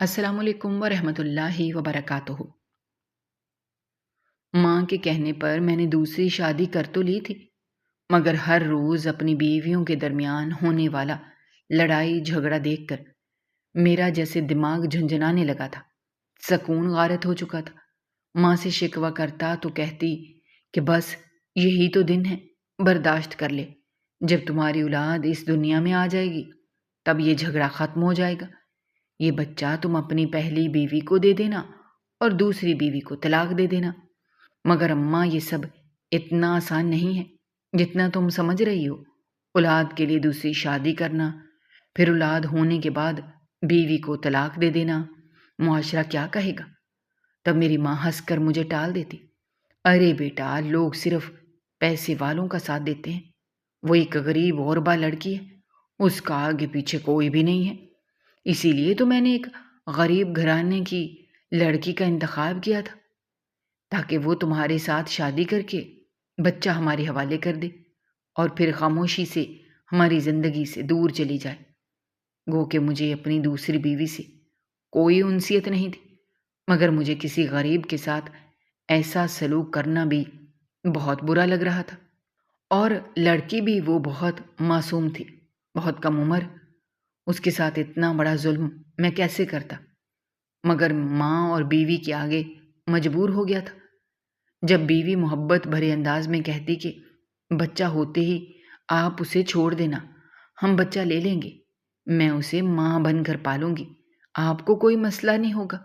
السلام علیکم ورحمۃ اللہ وبرکاتہ۔ ماں کے کہنے پر میں نے دوسری شادی کر تو لی تھی، مگر ہر روز اپنی بیویوں کے درمیان ہونے والا لڑائی جھگڑا دیکھ کر میرا جیسے دماغ جھنجھنانے لگا تھا، سکون غارت ہو چکا تھا۔ ماں سے شکوہ کرتا تو کہتی کہ بس یہی تو دن ہے، برداشت کر لے، جب تمہاری اولاد اس دنیا میں آ جائے گی تب یہ جھگڑا ختم ہو جائے گا، یہ بچہ تم اپنی پہلی بیوی کو دے دینا اور دوسری بیوی کو طلاق دے دینا۔ مگر اماں یہ سب اتنا آسان نہیں ہے جتنا تم سمجھ رہی ہو۔ اولاد کے لیے دوسری شادی کرنا، پھر اولاد ہونے کے بعد بیوی کو طلاق دے دینا، معاشرہ کیا کہے گا؟ تب میری ماں ہنس کر مجھے ٹال دیتی، ارے بیٹا، لوگ صرف پیسے والوں کا ساتھ دیتے ہیں، وہ ایک غریب غربا لڑکی ہے، اس کا آگے پیچھے کوئی بھی نہیں ہے، اسی لیے تو میں نے ایک غریب گھرانے کی لڑکی کا انتخاب کیا تھا تاکہ وہ تمہارے ساتھ شادی کر کے بچہ ہمارے حوالے کر دے اور پھر خاموشی سے ہماری زندگی سے دور چلی جائے۔ گو کہ مجھے اپنی دوسری بیوی سے کوئی انسیت نہیں تھی، مگر مجھے کسی غریب کے ساتھ ایسا سلوک کرنا بھی بہت برا لگ رہا تھا، اور لڑکی بھی وہ بہت معصوم تھی، بہت کم عمر، اس کے ساتھ اتنا بڑا ظلم میں کیسے کرتا؟ مگر ماں اور بیوی کے آگے مجبور ہو گیا تھا۔ جب بیوی محبت بھرے انداز میں کہتی کہ بچہ ہوتے ہی آپ اسے چھوڑ دینا، ہم بچہ لے لیں گے، میں اسے ماں بن کر پالوں گی، آپ کو کوئی مسئلہ نہیں ہوگا،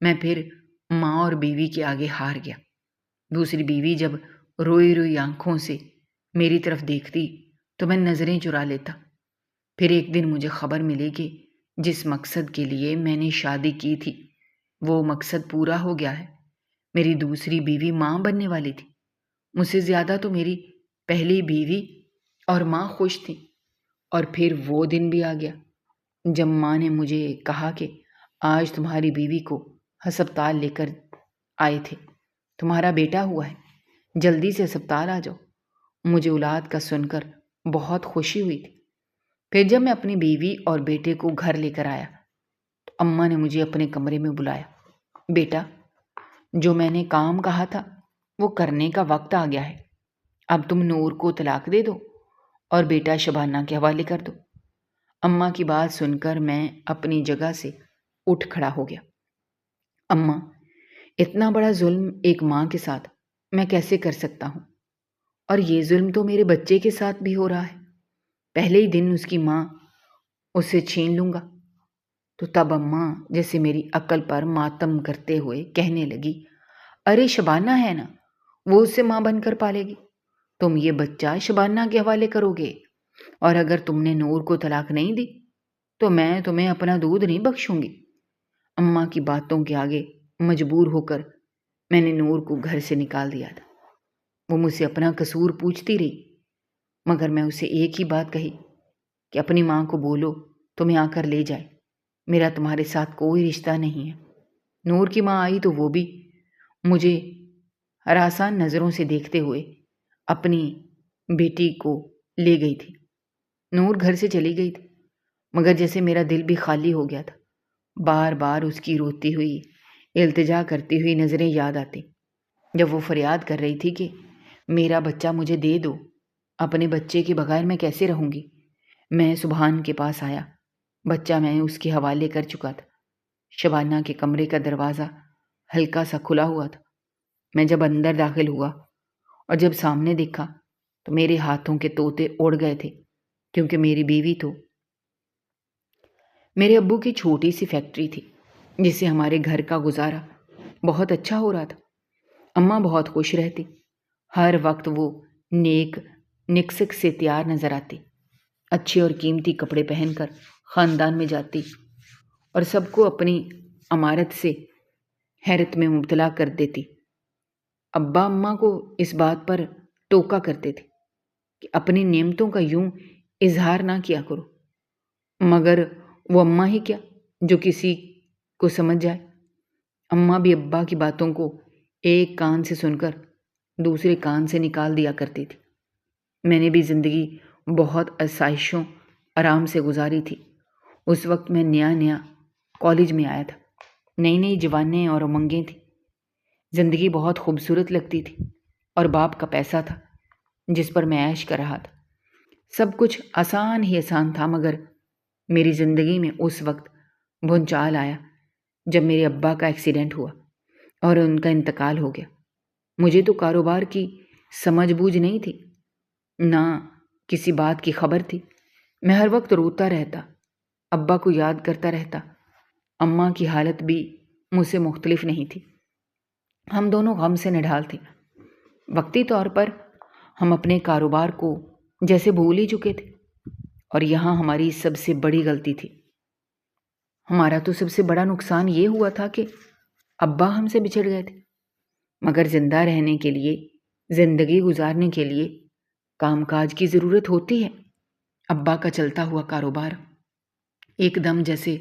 میں پھر ماں اور بیوی کے آگے ہار گیا۔ دوسری بیوی جب روئی روئی آنکھوں سے میری طرف دیکھتی تو میں نظریں چرا لیتا۔ پھر ایک دن مجھے خبر ملی کہ جس مقصد کے لیے میں نے شادی کی تھی وہ مقصد پورا ہو گیا ہے۔ میری دوسری بیوی ماں بننے والی تھی، مجھ سے زیادہ تو میری پہلی بیوی اور ماں خوش تھی۔ اور پھر وہ دن بھی آ گیا جب ماں نے مجھے کہا کہ آج تمہاری بیوی کو ہسپتال لے کر آئے تھے، تمہارا بیٹا ہوا ہے، جلدی سے ہسپتال آ جاؤ۔ مجھے اولاد کا سن کر بہت خوشی ہوئی تھی۔ پھر جب میں اپنی بیوی اور بیٹے کو گھر لے کر آیا تو اماں نے مجھے اپنے کمرے میں بلایا، بیٹا، جو میں نے کام کہا تھا وہ کرنے کا وقت آ گیا ہے، اب تم نور کو طلاق دے دو اور بیٹا شبانہ کے حوالے کر دو۔ اماں کی بات سن کر میں اپنی جگہ سے اٹھ کھڑا ہو گیا۔ اماں، اتنا بڑا ظلم ایک ماں کے ساتھ میں کیسے کر سکتا ہوں؟ اور یہ ظلم تو میرے بچے کے ساتھ بھی ہو رہا ہے، پہلے ہی دن اس کی ماں اسے چھین لوں گا۔ تو تب اماں جیسے میری عقل پر ماتم کرتے ہوئے کہنے لگی، ارے شبانہ ہے نا، وہ اسے ماں بن کر پالے گی، تم یہ بچہ شبانہ کے حوالے کرو گے، اور اگر تم نے نور کو طلاق نہیں دی تو میں تمہیں اپنا دودھ نہیں بخشوں گی۔ اماں کی باتوں کے آگے مجبور ہو کر میں نے نور کو گھر سے نکال دیا تھا۔ وہ مجھ سے اپنا قصور پوچھتی رہی، مگر میں اسے ایک ہی بات کہی کہ اپنی ماں کو بولو تمہیں آ کر لے جائے، میرا تمہارے ساتھ کوئی رشتہ نہیں ہے۔ نور کی ماں آئی تو وہ بھی مجھے ہراسان نظروں سے دیکھتے ہوئے اپنی بیٹی کو لے گئی تھی۔ نور گھر سے چلی گئی تھی، مگر جیسے میرا دل بھی خالی ہو گیا تھا۔ بار بار اس کی روتی ہوئی، التجا کرتی ہوئی نظریں یاد آتی، جب وہ فریاد کر رہی تھی کہ میرا بچہ مجھے دے دو، اپنے بچے کے بغیر میں کیسے رہوں گی۔ میں سبحان کے پاس آیا، بچہ میں اس کے حوالے کر چکا تھا۔ شبانہ کے کمرے کا دروازہ ہلکا سا کھلا ہوا تھا۔ میں جب اندر داخل ہوا اور جب سامنے دیکھا تو میرے ہاتھوں کے طوطے اڑ گئے تھے، کیونکہ میری بیوی تو میرے ابو کی چھوٹی سی فیکٹری تھی جس سے ہمارے گھر کا گزارا بہت اچھا ہو رہا تھا۔ اماں بہت خوش رہتی، ہر وقت وہ نیک نکسک سے تیار نظر آتی، اچھے اور قیمتی کپڑے پہن کر خاندان میں جاتی اور سب کو اپنی امارت سے حیرت میں مبتلا کر دیتی۔ ابا اماں کو اس بات پر ٹوکا کرتے تھے کہ اپنی نعمتوں کا یوں اظہار نہ کیا کرو، مگر وہ اماں ہی کیا جو کسی کو سمجھ جائے۔ اماں بھی ابا کی باتوں کو ایک کان سے سن کر دوسرے کان سے نکال دیا کرتی تھی۔ میں نے بھی زندگی بہت آسائشوں آرام سے گزاری تھی۔ اس وقت میں نیا کالج میں آیا تھا، نئی نئی جوانیں اور امنگیں تھیں، زندگی بہت خوبصورت لگتی تھی اور باپ کا پیسہ تھا جس پر میں عیش کر رہا تھا۔ سب کچھ آسان ہی آسان تھا، مگر میری زندگی میں اس وقت بھونچال آیا جب میرے ابا کا ایکسیڈنٹ ہوا اور ان کا انتقال ہو گیا۔ مجھے تو کاروبار کی سمجھ بوجھ نہیں تھی، نہ کسی بات کی خبر تھی۔ میں ہر وقت روتا رہتا، ابا کو یاد کرتا رہتا۔ اماں کی حالت بھی مجھ سے مختلف نہیں تھی، ہم دونوں غم سے نڈھال تھے۔ وقتی طور پر ہم اپنے کاروبار کو جیسے بھول ہی چکے تھے، اور یہاں ہماری سب سے بڑی غلطی تھی۔ ہمارا تو سب سے بڑا نقصان یہ ہوا تھا کہ ابا ہم سے بچھڑ گئے تھے، مگر زندہ رہنے کے لیے، زندگی گزارنے کے لیے کام کاج کی ضرورت ہوتی ہے۔ ابا کا چلتا ہوا کاروبار ایک دم جیسے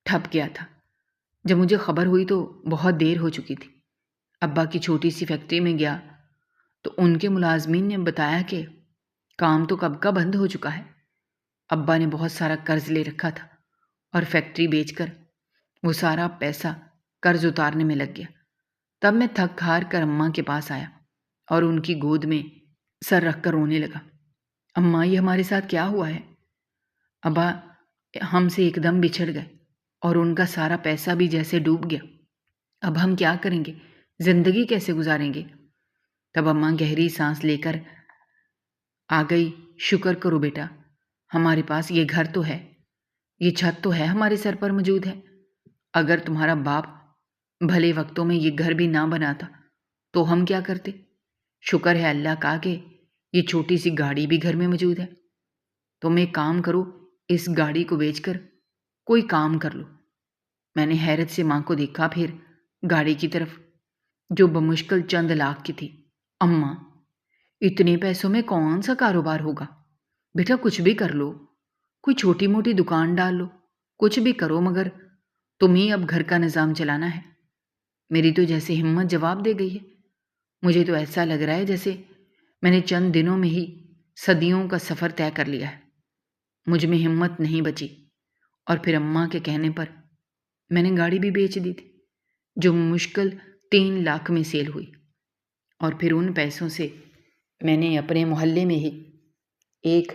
ٹھپ گیا تھا۔ جب مجھے خبر ہوئی تو بہت دیر ہو چکی تھی۔ ابا کی چھوٹی سی فیکٹری میں گیا تو ان کے ملازمین نے بتایا کہ کام تو کب کا بند ہو چکا ہے۔ ابا نے بہت سارا قرض لے رکھا تھا اور فیکٹری بیچ کر وہ سارا پیسہ قرض اتارنے میں لگ گیا۔ تب میں تھک ہار کر اماں کے پاس آیا اور ان کی گود میں سر رکھ کر رونے لگا۔ اماں، یہ ہمارے ساتھ کیا ہوا ہے؟ ابا ہم سے ایک دم بچھڑ گئے اور ان کا سارا پیسہ بھی جیسے ڈوب گیا۔ اب ہم کیا کریں گے؟ زندگی کیسے گزاریں گے؟ تب اماں گہری سانس لے کر آ گئی۔ شکر کرو بیٹا، ہمارے پاس یہ گھر تو ہے، یہ چھت تو ہے ہمارے سر پر موجود ہے۔ اگر تمہارا باپ بھلے وقتوں میں یہ گھر بھی نہ بناتا تو ہم کیا کرتے؟ شکر ہے اللہ کا کہ یہ چھوٹی سی گاڑی بھی گھر میں موجود ہے۔ تم ایک کام کرو، اس گاڑی کو بیچ کر کوئی کام کر لو۔ میں نے حیرت سے ماں کو دیکھا، پھر گاڑی کی طرف جو بمشکل چند لاکھ کی تھی۔ اماں، اتنے پیسوں میں کون سا کاروبار ہوگا؟ بیٹا کچھ بھی کر لو، کوئی چھوٹی موٹی دکان ڈال لو، کچھ بھی کرو، مگر تم ہی اب گھر کا نظام چلانا ہے۔ میری تو جیسے ہمت جواب دے گئی ہے۔ مجھے تو ایسا لگ رہا ہے جیسے میں نے چند دنوں میں ہی صدیوں کا سفر طے کر لیا ہے۔ مجھ میں ہمت نہیں بچی، اور پھر اماں کے کہنے پر میں نے گاڑی بھی بیچ دی تھی، جو مشکل 3 لاکھ میں سیل ہوئی، اور پھر ان پیسوں سے میں نے اپنے محلے میں ہی ایک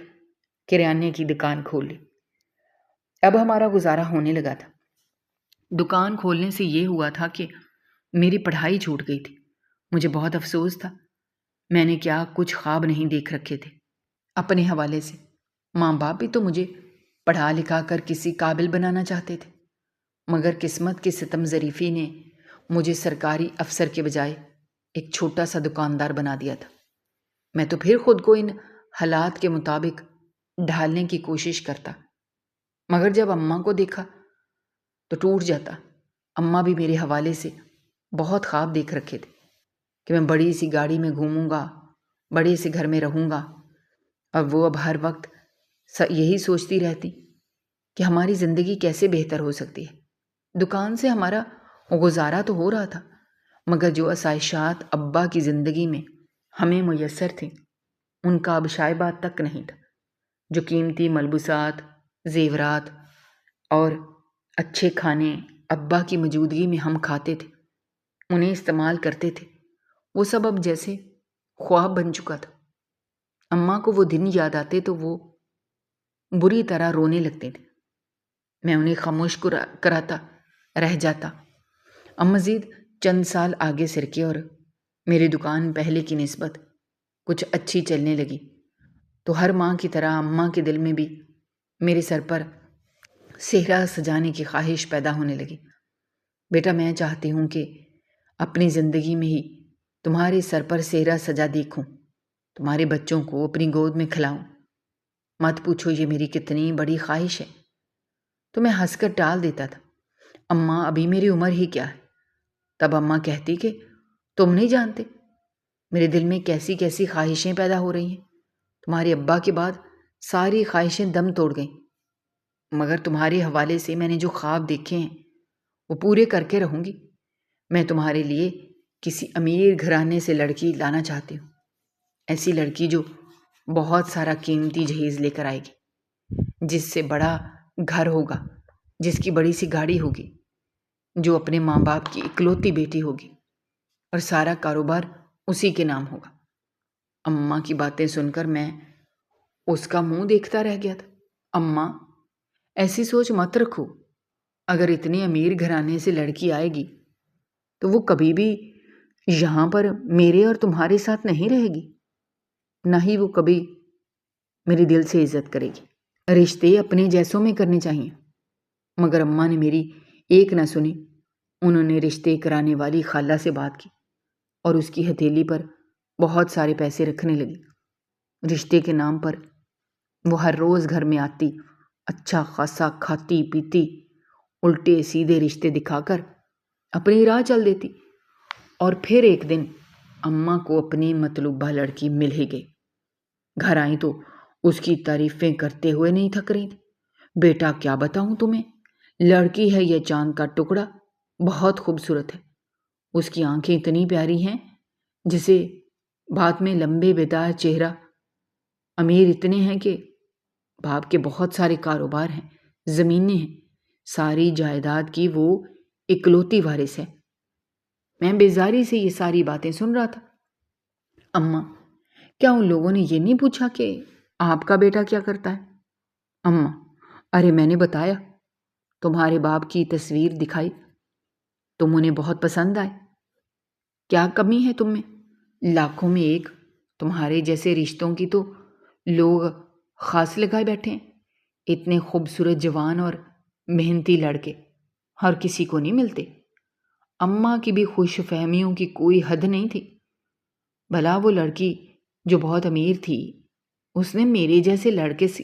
کرانے کی دکان کھول لی۔ اب ہمارا گزارا ہونے لگا تھا۔ دکان کھولنے سے یہ ہوا تھا کہ میری پڑھائی چھوٹ گئی تھی۔ مجھے بہت افسوس تھا، میں نے کیا کچھ خواب نہیں دیکھ رکھے تھے اپنے حوالے سے۔ ماں باپ بھی تو مجھے پڑھا لکھا کر کسی قابل بنانا چاہتے تھے، مگر قسمت کی ستم ظریفی نے مجھے سرکاری افسر کے بجائے ایک چھوٹا سا دکاندار بنا دیا تھا۔ میں تو پھر خود کو ان حالات کے مطابق ڈھالنے کی کوشش کرتا، مگر جب اماں کو دیکھا تو ٹوٹ جاتا۔ اماں بھی میرے حوالے سے بہت خواب دیکھ رکھے تھے کہ میں بڑی سی گاڑی میں گھوموں گا، بڑے سے گھر میں رہوں گا، اور وہ اب ہر وقت یہی سوچتی رہتی کہ ہماری زندگی کیسے بہتر ہو سکتی ہے۔ دکان سے ہمارا گزارا تو ہو رہا تھا، مگر جو آسائشات ابا کی زندگی میں ہمیں میسر تھیں ان کا اب شائبہ تک نہیں تھا۔ جو قیمتی ملبوسات، زیورات اور اچھے کھانے ابا کی موجودگی میں ہم کھاتے تھے، انہیں استعمال کرتے تھے، وہ سب اب جیسے خواب بن چکا تھا۔ اماں کو وہ دن یاد آتے تو وہ بری طرح رونے لگتے تھے۔ میں انہیں خاموش کراتا رہ جاتا۔ اب مزید چند سال آگے سرکے اور میری دکان پہلے کی نسبت کچھ اچھی چلنے لگی تو ہر ماں کی طرح اماں کے دل میں بھی میرے سر پر صحرا سجانے کی خواہش پیدا ہونے لگی۔ بیٹا، میں چاہتی ہوں کہ اپنی زندگی میں ہی تمہارے سر پر صحرا سجا دیکھوں، تمہارے بچوں کو اپنی گود میں کھلاؤں۔ مت پوچھو یہ میری کتنی بڑی خواہش ہے۔ تو میں ہنس کر ٹال دیتا تھا، اماں ابھی میری عمر ہی کیا ہے؟ تب اماں کہتی کہ تم نہیں جانتے میرے دل میں کیسی کیسی خواہشیں پیدا ہو رہی ہیں۔ تمہارے ابا کے بعد ساری خواہشیں دم توڑ گئیں، مگر تمہارے حوالے سے میں نے جو خواب دیکھے ہیں وہ پورے کر کے رہوں گی۔ میں تمہارے لیے کسی امیر گھرانے سے لڑکی لانا چاہتی ہوں، ایسی لڑکی جو بہت سارا قیمتی جہیز لے کر آئے گی، جس سے بڑا گھر ہوگا، جس کی بڑی سی گاڑی ہوگی، جو اپنے ماں باپ کی اکلوتی بیٹی ہوگی اور سارا کاروبار اسی کے نام ہوگا۔ اماں کی باتیں سن کر میں اس کا منہ دیکھتا رہ گیا تھا۔ اماں، ایسی سوچ مت رکھو۔ اگر اتنے امیر گھرانے سے لڑکی آئے گی تو وہ کبھی بھی یہاں پر میرے اور تمہارے ساتھ نہیں رہے گی، نہ ہی وہ کبھی میرے دل سے عزت کرے گی۔ رشتے اپنے جیسوں میں کرنے چاہیے۔ مگر اماں نے میری ایک نہ سنی۔ انہوں نے رشتے کرانے والی خالہ سے بات کی اور اس کی ہتھیلی پر بہت سارے پیسے رکھنے لگی۔ رشتے کے نام پر وہ ہر روز گھر میں آتی، اچھا خاصا کھاتی پیتی، الٹے سیدھے رشتے دکھا کر اپنی راہ چل دیتی۔ اور پھر ایک دن اماں کو اپنی مطلوبہ لڑکی مل ہی گئی۔ گھر آئی تو اس کی تعریفیں کرتے ہوئے نہیں تھک رہی تھی۔ بیٹا، کیا بتاؤں تمہیں، لڑکی ہے یہ چاند کا ٹکڑا، بہت خوبصورت ہے۔ اس کی آنکھیں اتنی پیاری ہیں جسے بات میں لمبے بیدار چہرہ، امیر اتنے ہیں کہ باپ کے بہت سارے کاروبار ہیں، زمینیں ہیں، ساری جائیداد کی وہ اکلوتی وارث ہے۔ میں بیزاری سے یہ ساری باتیں سن رہا تھا۔ اماں، کیا ان لوگوں نے یہ نہیں پوچھا کہ آپ کا بیٹا کیا کرتا ہے؟ اماں، ارے میں نے بتایا، تمہارے باپ کی تصویر دکھائی، تم انہیں بہت پسند آئے۔ کیا کمی ہے تم میں؟ لاکھوں میں ایک تمہارے جیسے رشتوں کی تو لوگ خاص لگائے بیٹھے ہیں۔ اتنے خوبصورت جوان اور محنتی لڑکے ہر کسی کو نہیں ملتے۔ اماں کی بھی خوش فہمیوں کی کوئی حد نہیں تھی۔ بھلا وہ لڑکی جو بہت امیر تھی، اس نے میرے جیسے لڑکے سے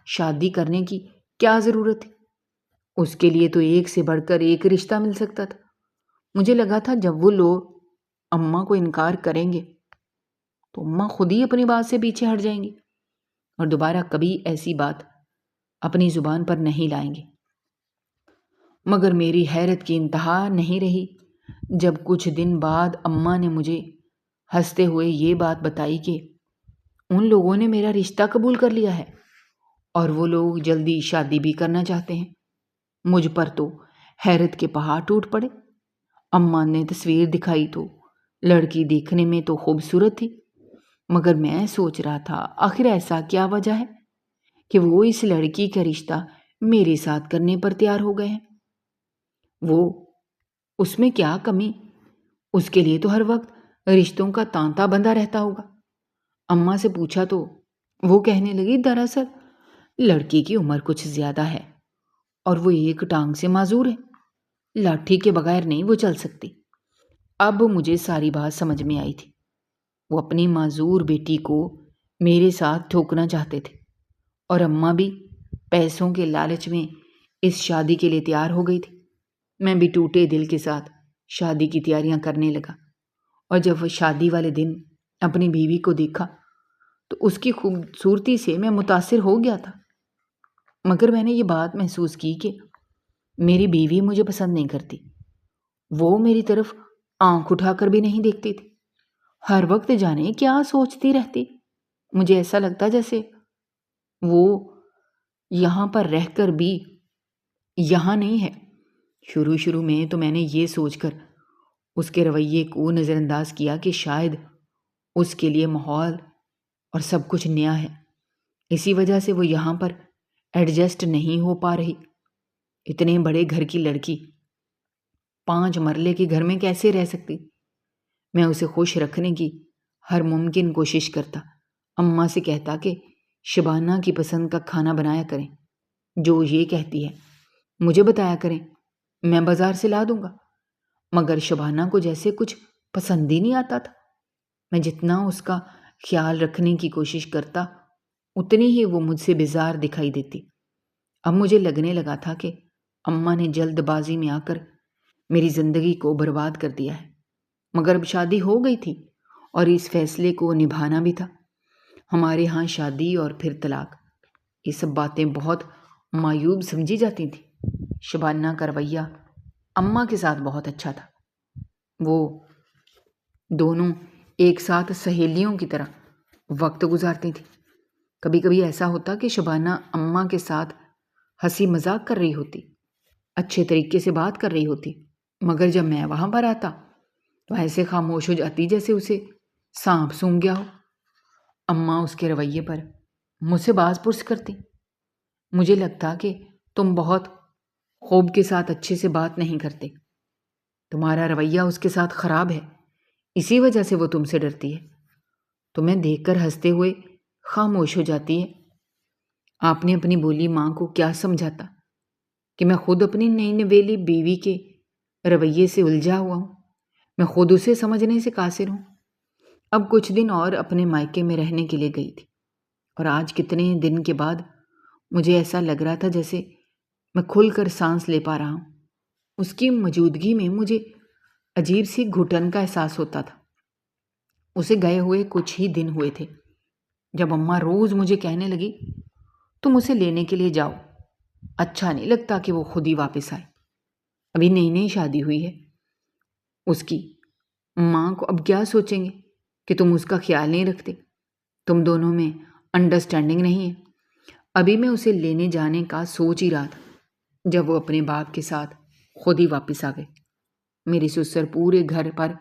شادی کرنے کی کیا ضرورت تھی؟ اس کے لیے تو ایک سے بڑھ کر ایک رشتہ مل سکتا تھا۔ مجھے لگا تھا جب وہ لوگ اماں کو انکار کریں گے تو اماں خود ہی اپنی بات سے پیچھے ہٹ جائیں گی اور دوبارہ کبھی ایسی بات اپنی زبان پر نہیں لائیں گے۔ مگر میری حیرت کی انتہا نہیں رہی جب کچھ دن بعد اماں نے مجھے ہنستے ہوئے یہ بات بتائی کہ ان لوگوں نے میرا رشتہ قبول کر لیا ہے اور وہ لوگ جلدی شادی بھی کرنا چاہتے ہیں۔ مجھ پر تو حیرت کے پہاڑ ٹوٹ پڑے۔ اماں نے تصویر دکھائی تو لڑکی دیکھنے میں تو خوبصورت تھی، مگر میں سوچ رہا تھا آخر ایسا کیا وجہ ہے کہ وہ اس لڑکی کا رشتہ میرے ساتھ کرنے پر تیار ہو گئے ہیں۔ وہ اس میں کیا کمی؟ اس کے لیے تو ہر وقت رشتوں کا تانتا بندھا رہتا ہوگا۔ اماں سے پوچھا تو وہ کہنے لگی دراصل لڑکی کی عمر کچھ زیادہ ہے اور وہ ایک ٹانگ سے معذور ہے، لاٹھی کے بغیر نہیں وہ چل سکتی۔ اب مجھے ساری بات سمجھ میں آئی تھی۔ وہ اپنی معذور بیٹی کو میرے ساتھ ٹھوکنا چاہتے تھے اور اماں بھی پیسوں کے لالچ میں اس شادی کے لیے تیار ہو گئی تھی۔ میں بھی ٹوٹے دل کے ساتھ شادی کی تیاریاں کرنے لگا اور جب وہ شادی والے دن اپنی بیوی کو دیکھا تو اس کی خوبصورتی سے میں متاثر ہو گیا تھا۔ مگر میں نے یہ بات محسوس کی کہ میری بیوی مجھے پسند نہیں کرتی۔ وہ میری طرف آنکھ اٹھا کر بھی نہیں دیکھتی تھی، ہر وقت جانے کیا سوچتی رہتی۔ مجھے ایسا لگتا جیسے وہ یہاں پر رہ کر بھی یہاں نہیں ہے۔ شروع میں تو میں نے یہ سوچ کر اس کے رویے کو نظر انداز کیا کہ شاید اس کے لیے ماحول اور سب کچھ نیا ہے، اسی وجہ سے وہ یہاں پر ایڈجسٹ نہیں ہو پا رہی۔ اتنے بڑے گھر کی لڑکی 5 مرلے کے گھر میں کیسے رہ سکتی؟ میں اسے خوش رکھنے کی ہر ممکن کوشش کرتا، اماں سے کہتا کہ شبانہ کی پسند کا کھانا بنایا کریں، جو یہ کہتی ہے مجھے بتایا کریں، میں بازار سے لا دوں گا۔ مگر شبانہ کو جیسے کچھ پسند ہی نہیں آتا تھا۔ میں جتنا اس کا خیال رکھنے کی کوشش کرتا اتنی ہی وہ مجھ سے بیزار دکھائی دیتی۔ اب مجھے لگنے لگا تھا کہ اماں نے جلد بازی میں آ کر میری زندگی کو برباد کر دیا ہے۔ مگر اب شادی ہو گئی تھی اور اس فیصلے کو نبھانا بھی تھا۔ ہمارے ہاں شادی اور پھر طلاق، یہ سب باتیں بہت معیوب سمجھی جاتی تھیں۔ شبانہ کا رویہ اماں کے ساتھ بہت اچھا تھا۔ وہ دونوں ایک ساتھ سہیلیوں کی طرح وقت گزارتی تھیں۔ کبھی کبھی ایسا ہوتا کہ شبانہ اماں کے ساتھ ہنسی مذاق کر رہی ہوتی اچھے طریقے سے بات کر رہی ہوتی، مگر جب میں وہاں پر آتا تو ایسے خاموش ہو جاتی جیسے اسے سانپ سونگھ گیا ہو۔ اماں اس کے رویے پر مجھ سے باز پرس کرتی۔ مجھے لگتا کہ تم بہت خوب کے ساتھ اچھے سے بات نہیں کرتے، تمہارا رویہ اس کے ساتھ خراب ہے، اسی وجہ سے وہ تم سے ڈرتی ہے۔ تمہیں دیکھ کر ہنستے ہوئے خاموش ہو جاتی ہے۔ آپ نے اپنی بولی ماں کو کیا سمجھاتا کہ میں خود اپنی نئی نویلی بیوی کے رویے سے الجھا ہوا ہوں، میں خود اسے سمجھنے سے قاصر ہوں۔ اب کچھ دن اور اپنے مائکے میں رہنے کے لیے گئی تھی، اور آج کتنے دن کے بعد مجھے ایسا لگ رہا تھا جیسے میں کھل کر سانس لے پا رہا ہوں۔ اس کی موجودگی میں مجھے عجیب سی گھٹن کا احساس ہوتا تھا۔ اسے گئے ہوئے کچھ ہی دن ہوئے تھے جب اماں روز مجھے کہنے لگی، تم اسے لینے کے لیے جاؤ، اچھا نہیں لگتا کہ وہ خود ہی واپس آئے، ابھی نئی نئی شادی ہوئی ہے اس کی، ماں کو اب کیا سوچیں گے کہ تم اس کا خیال نہیں رکھتے، تم دونوں میں انڈرسٹینڈنگ نہیں ہے۔ ابھی میں اسے لینے جانے کا سوچ ہی رہا تھا جب وہ اپنے باپ کے ساتھ خود ہی واپس آ گئے۔ میری سسر پورے گھر پر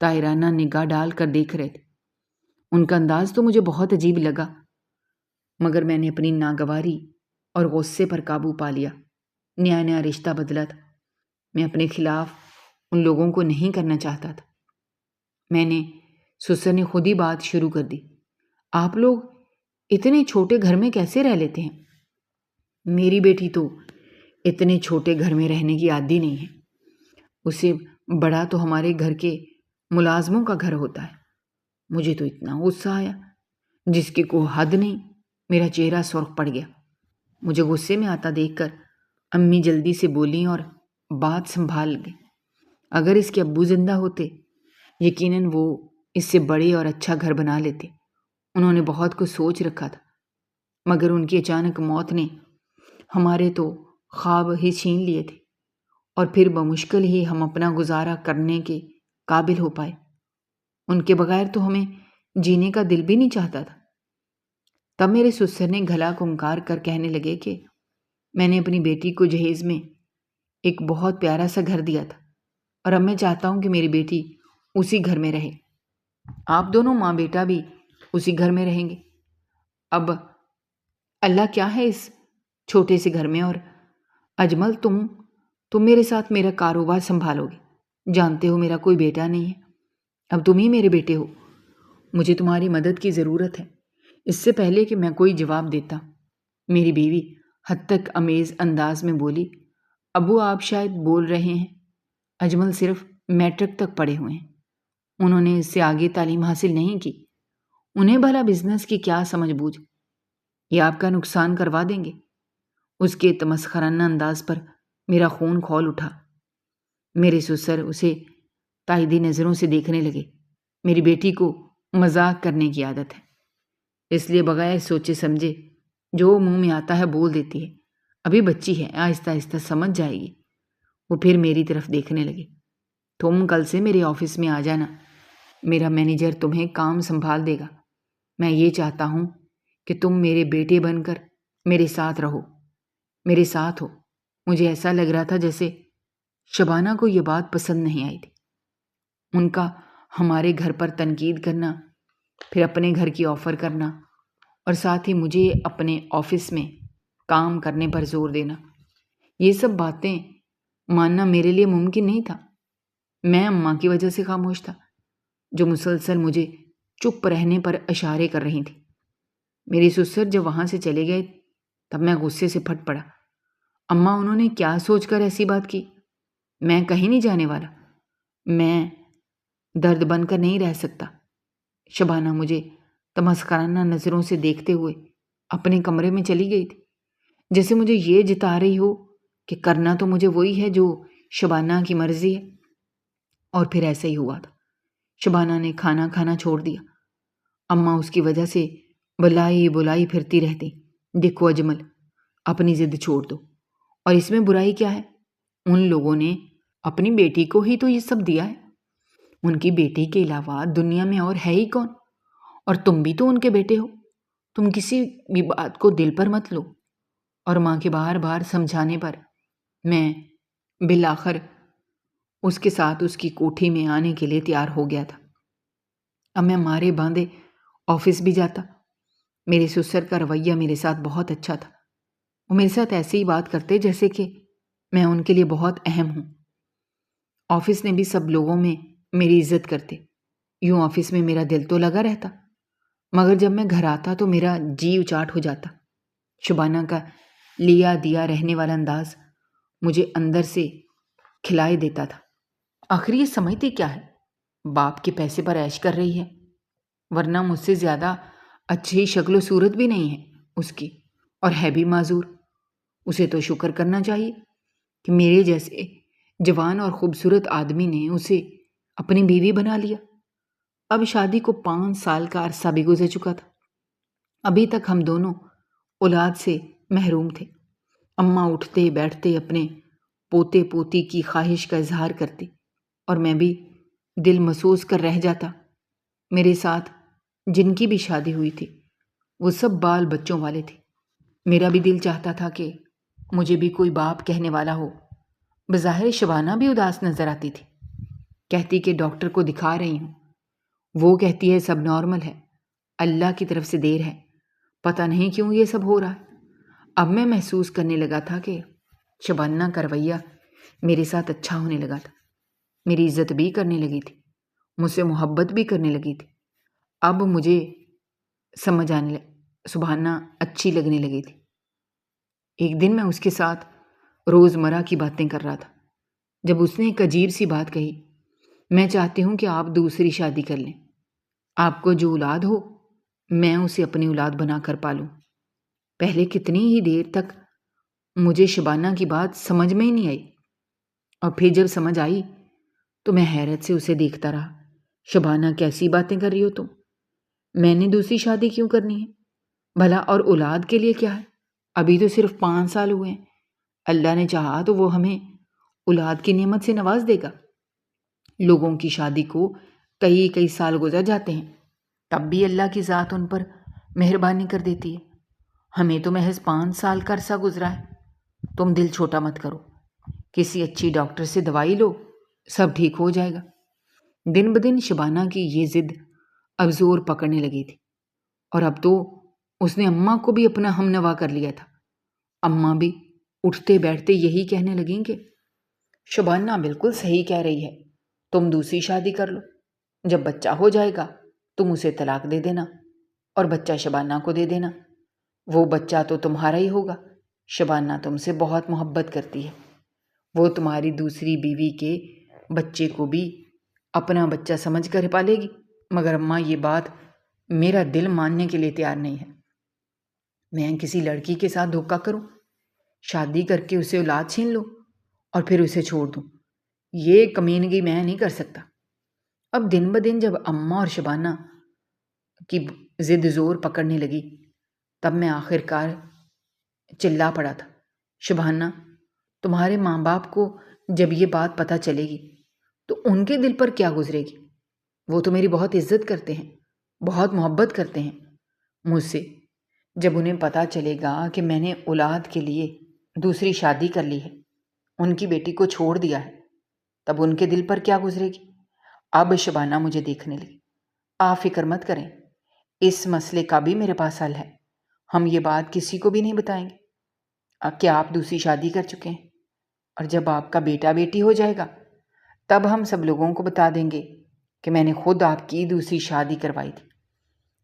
طاہرانہ نگاہ ڈال کر دیکھ رہے تھے۔ ان کا انداز تو مجھے بہت عجیب لگا، مگر میں نے اپنی ناگواری اور غصے پر قابو پا لیا۔ نیا نیا رشتہ بدلا تھا، میں اپنے خلاف ان لوگوں کو نہیں کرنا چاہتا تھا۔ میں نے سسر نے خود ہی بات شروع کر دی، آپ لوگ اتنے چھوٹے گھر میں کیسے رہ لیتے ہیں؟ میری بیٹی تو اتنے چھوٹے گھر میں رہنے کی عادی نہیں ہے، اسے بڑا تو ہمارے گھر کے ملازموں کا گھر ہوتا ہے۔ مجھے تو اتنا غصہ آیا جس کی کوئی حد نہیں، میرا چہرہ سرخ پڑ گیا۔ مجھے غصے میں آتا دیکھ کر امی جلدی سے بولیں اور بات سنبھال گئیں۔ اگر اس کے ابو زندہ ہوتے یقیناً وہ اس سے بڑے اور اچھا گھر بنا لیتے، انہوں نے بہت کچھ سوچ رکھا تھا، مگر ان کی اچانک موت نے ہمارے تو خواب ہی چھین لیے تھے، اور پھر بمشکل ہی ہم اپنا گزارا کرنے کے قابل ہو پائے۔ ان کے بغیر تو ہمیں جینے کا دل بھی نہیں چاہتا تھا۔ تب میرے سسر نے گھلا کنکار کر کہنے لگے کہ میں نے اپنی بیٹی کو جہیز میں ایک بہت پیارا سا گھر دیا تھا، اور اب میں چاہتا ہوں کہ میری بیٹی اسی گھر میں رہے، آپ دونوں ماں بیٹا بھی اسی گھر میں رہیں گے۔ اب اللہ کیا ہے اس چھوٹے سے گھر میں، اور اجمل تم میرے ساتھ میرا کاروبار سنبھالو گے، جانتے ہو میرا کوئی بیٹا نہیں ہے، اب تم ہی میرے بیٹے ہو، مجھے تمہاری مدد کی ضرورت ہے۔ اس سے پہلے کہ میں کوئی جواب دیتا، میری بیوی حد تک امیز انداز میں بولی، ابو آپ شاید بول رہے ہیں اجمل صرف میٹرک تک پڑھے ہوئے ہیں، انہوں نے اس سے آگے تعلیم حاصل نہیں کی، انہیں بھلا بزنس کی کیا سمجھ بوجھ، یہ آپ کا نقصان کروا دیں گے۔ اس کے تمسخرانہ انداز پر میرا خون کھول اٹھا۔ میرے سسر اسے تائیدی نظروں سے دیکھنے لگے۔ میری بیٹی کو مذاق کرنے کی عادت ہے، اس لیے بغیر سوچے سمجھے جو منہ میں آتا ہے بول دیتی ہے، ابھی بچی ہے، آہستہ آہستہ سمجھ جائے گی۔ وہ پھر میری طرف دیکھنے لگے، تم کل سے میرے آفس میں آ جانا، میرا مینیجر تمہیں کام سنبھال دے گا، میں یہ چاہتا ہوں کہ تم میرے بیٹے بن کر میرے ساتھ رہو، میرے ساتھ ہو۔ مجھے ایسا لگ رہا تھا جیسے شبانہ کو یہ بات پسند نہیں آئی تھی۔ ان کا ہمارے گھر پر تنقید کرنا، پھر اپنے گھر کی آفر کرنا، اور ساتھ ہی مجھے اپنے آفس میں کام کرنے پر زور دینا، یہ سب باتیں ماننا میرے لیے ممکن نہیں تھا۔ میں اماں کی وجہ سے خاموش تھا، جو مسلسل مجھے چپ رہنے پر اشارے کر رہی تھی۔ میری سسر جب وہاں سے چلے گئے تب میں غصے سے پھٹ پڑا۔ اماں انہوں نے کیا سوچ کر ایسی بات کی؟ میں کہیں نہیں جانے والا، میں درد بن کر نہیں رہ سکتا۔ شبانہ مجھے تمسخرانہ نظروں سے دیکھتے ہوئے اپنے کمرے میں چلی گئی تھی، جیسے مجھے یہ جتا رہی ہو کہ کرنا تو مجھے وہی ہے جو شبانہ کی مرضی ہے۔ اور پھر ایسا ہی ہوا تھا۔ شبانہ نے کھانا کھانا چھوڑ دیا۔ اماں اس کی وجہ سے بلائی بلائی پھرتی رہتی، دیکھو اجمل، اپنی ضد چھوڑ دو، اور اس میں برائی کیا ہے؟ ان لوگوں نے اپنی بیٹی کو ہی تو یہ سب دیا ہے، ان کی بیٹی کے علاوہ دنیا میں اور ہے ہی کون؟ اور تم بھی تو ان کے بیٹے ہو، تم کسی بھی بات کو دل پر مت لو۔ اور ماں کے بار بار سمجھانے پر میں بالآخر اس کے ساتھ اس کی کوٹھی میں آنے کے لیے تیار ہو گیا تھا۔ اب میں مارے باندھے آفس بھی جاتا۔ میرے سسر کا رویہ میرے ساتھ بہت اچھا تھا۔ وہ میرے ساتھ ایسے ہی بات کرتے جیسے کہ میں ان کے لیے بہت اہم ہوں۔ آفس نے بھی سب لوگوں میں میری عزت کرتے۔ یوں آفس میں میرا دل تو لگا رہتا، مگر جب میں گھر آتا تو میرا جی اچاٹ ہو جاتا۔ شبانہ کا لیا دیا رہنے والا انداز مجھے اندر سے کھلائے دیتا تھا۔ آخر یہ سمجھتی کیا ہے؟ باپ کے پیسے پر عیش کر رہی ہے، ورنہ مجھ سے زیادہ اچھی شکل و صورت بھی نہیں ہے اس کی، اور ہے بھی معذور۔ اسے تو شکر کرنا چاہیے کہ میرے جیسے جوان اور خوبصورت آدمی نے اسے اپنی بیوی بنا لیا۔ اب شادی کو 5 سال کا عرصہ بھی گزر چکا تھا۔ ابھی تک ہم دونوں اولاد سے محروم تھے۔ اماں اٹھتے بیٹھتے اپنے پوتے پوتی کی خواہش کا اظہار کرتی، اور میں بھی دل محسوس کر رہ جاتا۔ میرے ساتھ جن کی بھی شادی ہوئی تھی وہ سب بال بچوں والے تھے۔ میرا بھی دل چاہتا تھا کہ مجھے بھی کوئی باپ کہنے والا ہو۔ بظاہر شبانہ بھی اداس نظر آتی تھی، کہتی کہ ڈاکٹر کو دکھا رہی ہوں، وہ کہتی ہے سب نارمل ہے، اللہ کی طرف سے دیر ہے، پتہ نہیں کیوں یہ سب ہو رہا ہے۔ اب میں محسوس کرنے لگا تھا کہ شبانہ کا رویہ میرے ساتھ اچھا ہونے لگا تھا، میری عزت بھی کرنے لگی تھی، مجھ سے محبت بھی کرنے لگی تھی۔ اب مجھے سمجھ آنے سبحانہ اچھی لگنے لگی تھی۔ ایک دن میں اس کے ساتھ روزمرہ کی باتیں کر رہا تھا، جب اس نے ایک عجیب سی بات کہی، میں چاہتی ہوں کہ آپ دوسری شادی کر لیں، آپ کو جو اولاد ہو میں اسے اپنی اولاد بنا کر پالوں۔ پہلے کتنی ہی دیر تک مجھے شبانہ کی بات سمجھ میں ہی نہیں آئی، اور پھر جب سمجھ آئی تو میں حیرت سے اسے دیکھتا رہا۔ شبانہ کیسی باتیں کر رہی ہو تم؟ میں نے دوسری شادی کیوں کرنی ہے بھلا؟ اور اولاد کے لیے کیا ہے؟ ابھی تو صرف 5 سال ہوئے ہیں، اللہ نے چاہا تو وہ ہمیں اولاد کی نعمت سے نواز دے گا۔ لوگوں کی شادی کو کئی سال گزر جاتے ہیں، تب بھی اللہ کی ذات ان پر مہربانی کر دیتی ہے۔ ہمیں تو محض 5 سال کا عرصہ گزرا ہے۔ تم دل چھوٹا مت کرو، کسی اچھی ڈاکٹر سے دوائی لو، سب ٹھیک ہو جائے گا۔ دن بدن شبانہ کی یہ ضد اب زور پکڑنے لگی تھی، اور اب تو اس نے اماں کو بھی اپنا ہم نوا کر لیا تھا۔ اماں بھی اٹھتے بیٹھتے یہی کہنے لگیں کہ شبانہ بالکل صحیح کہہ رہی ہے، تم دوسری شادی کر لو، جب بچہ ہو جائے گا تم اسے طلاق دے دینا اور بچہ شبانہ کو دے دینا، وہ بچہ تو تمہارا ہی ہوگا۔ شبانہ تم سے بہت محبت کرتی ہے، وہ تمہاری دوسری بیوی کے بچے کو بھی اپنا بچہ سمجھ کر پالے گی۔ مگر اماں یہ بات میرا دل ماننے کے لیے تیار نہیں ہے۔ میں کسی لڑکی کے ساتھ دھوکہ کروں، شادی کر کے اسے اولاد چھین لوں اور پھر اسے چھوڑ دوں؟ یہ کمینگی میں نہیں کر سکتا۔ اب دن بدن جب اماں اور شبانہ کی ضد زور پکڑنے لگی تب میں آخر کار چلا پڑا تھا، شبانہ تمہارے ماں باپ کو جب یہ بات پتہ چلے گی تو ان کے دل پر کیا گزرے گی؟ وہ تو میری بہت عزت کرتے ہیں، بہت محبت کرتے ہیں مجھ سے۔ جب انہیں پتہ چلے گا کہ میں نے اولاد کے لیے دوسری شادی کر لی ہے، ان کی بیٹی کو چھوڑ دیا ہے، تب ان کے دل پر کیا گزرے گی؟ اب شبانہ مجھے دیکھنے لگی۔ آپ فکر مت کریں، اس مسئلے کا بھی میرے پاس حل ہے، ہم یہ بات کسی کو بھی نہیں بتائیں گے کہ آپ دوسری شادی کر چکے ہیں، اور جب آپ کا بیٹا بیٹی ہو جائے گا تب ہم سب لوگوں کو بتا دیں گے کہ میں نے خود آپ کی دوسری شادی کروائی تھی